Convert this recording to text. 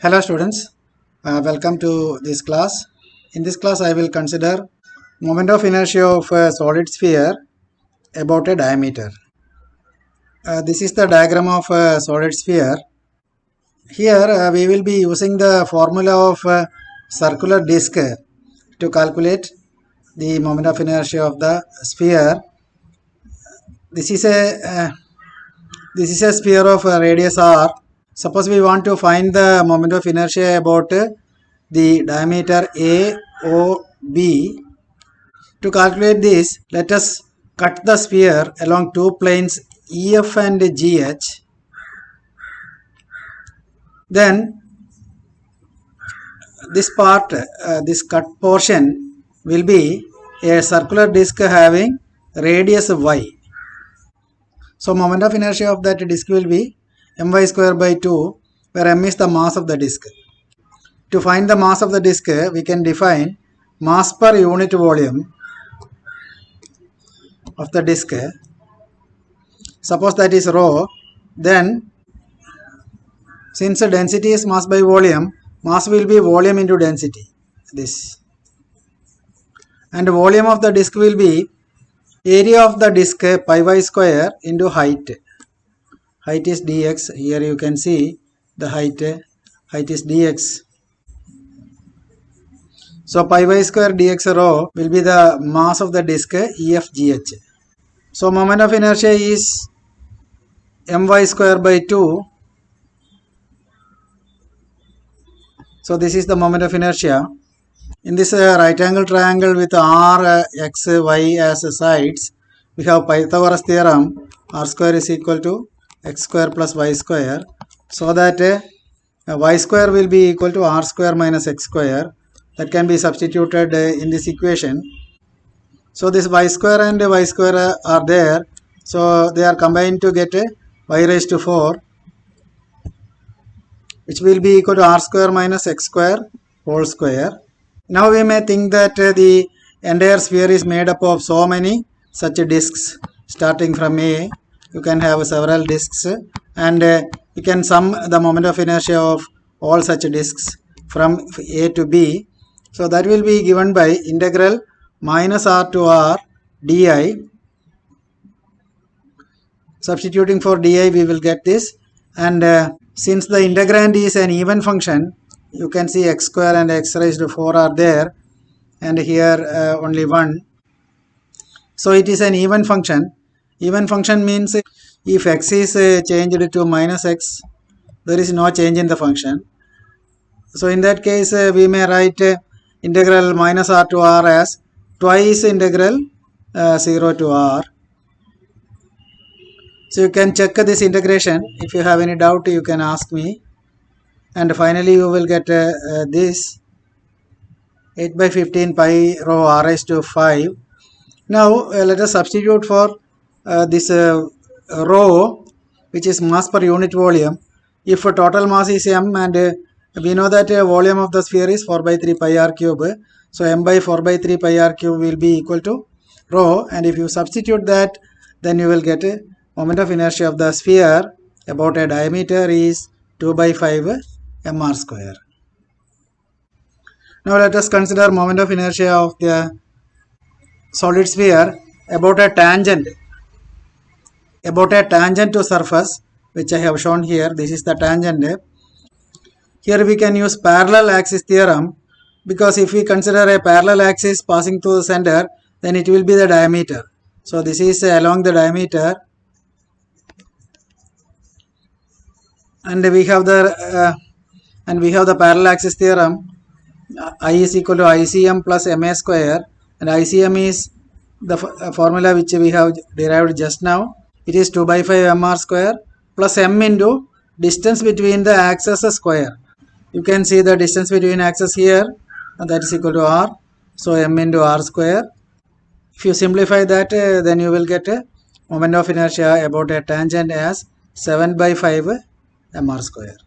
Hello students, welcome to this class. In this class I will consider moment of inertia of a solid sphere about a diameter. This is the diagram of a solid sphere. Here we will be using the formula of a circular disc to calculate the moment of inertia of the sphere. This is a sphere of radius r. Suppose we want to find the moment of inertia about the diameter AOB. To calculate this, let us cut the sphere along two planes EF and GH. Then this part, this cut portion will be a circular disc having radius y. So moment of inertia of that disc will be my square by 2, where m is the mass of the disc. To find the mass of the disc, we can define mass per unit volume of the disc. Suppose that is rho, then since the density is mass by volume, mass will be volume into density, this. And volume of the disc will be area of the disc pi y square into height. Height is dx. Here you can see the height is dx. So pi y square dx rho will be the mass of the disc EFGH. So moment of inertia is my square by 2. So this is the moment of inertia. In this right angle triangle with r, x, y as sides, we have Pythagoras theorem, r square is equal to x square plus y square, so that y square will be equal to r square minus x square. That can be substituted in this equation. So this y square and y square are there, so they are combined to get y raised to 4, which will be equal to r square minus x square whole square. Now we may think that the entire sphere is made up of so many such discs. Starting from A, you can have several discs, and you can sum the moment of inertia of all such discs from A to B. So that will be given by integral minus r to r di. Substituting for di, we will get this, and since the integrand is an even function, you can see x square and x raised to 4 are there, and here only 1. So it is an even function. Even function means if x is changed to minus x, there is no change in the function. So in that case we may write integral minus r to r as twice integral 0 to r. So you can check this integration. If you have any doubt, you can ask me. And finally you will get this 8 by 15 pi rho r raised to 5. Now let us substitute for this rho, which is mass per unit volume. If total mass is m, and we know that volume of the sphere is 4 by 3 pi r cube, so m by 4 by 3 pi r cube will be equal to rho, and if you substitute that, then you will get a moment of inertia of the sphere about a diameter is 2 by 5 mr square. Now let us consider moment of inertia of the solid sphere about a tangent to surface, which I have shown here. This is the tangent. Here we can use parallel axis theorem, because if we consider a parallel axis passing through the center, then it will be the diameter. So this is along the diameter, and we have the parallel axis theorem. I is equal to ICM plus MA square, and ICM is the formula which we have derived just now. It is 2 by 5 mr square plus m into distance between the axes square. You can see the distance between axes here, and that is equal to r, so m into r square. If you simplify that, then you will get a moment of inertia about a tangent as 7 by 5 mr square.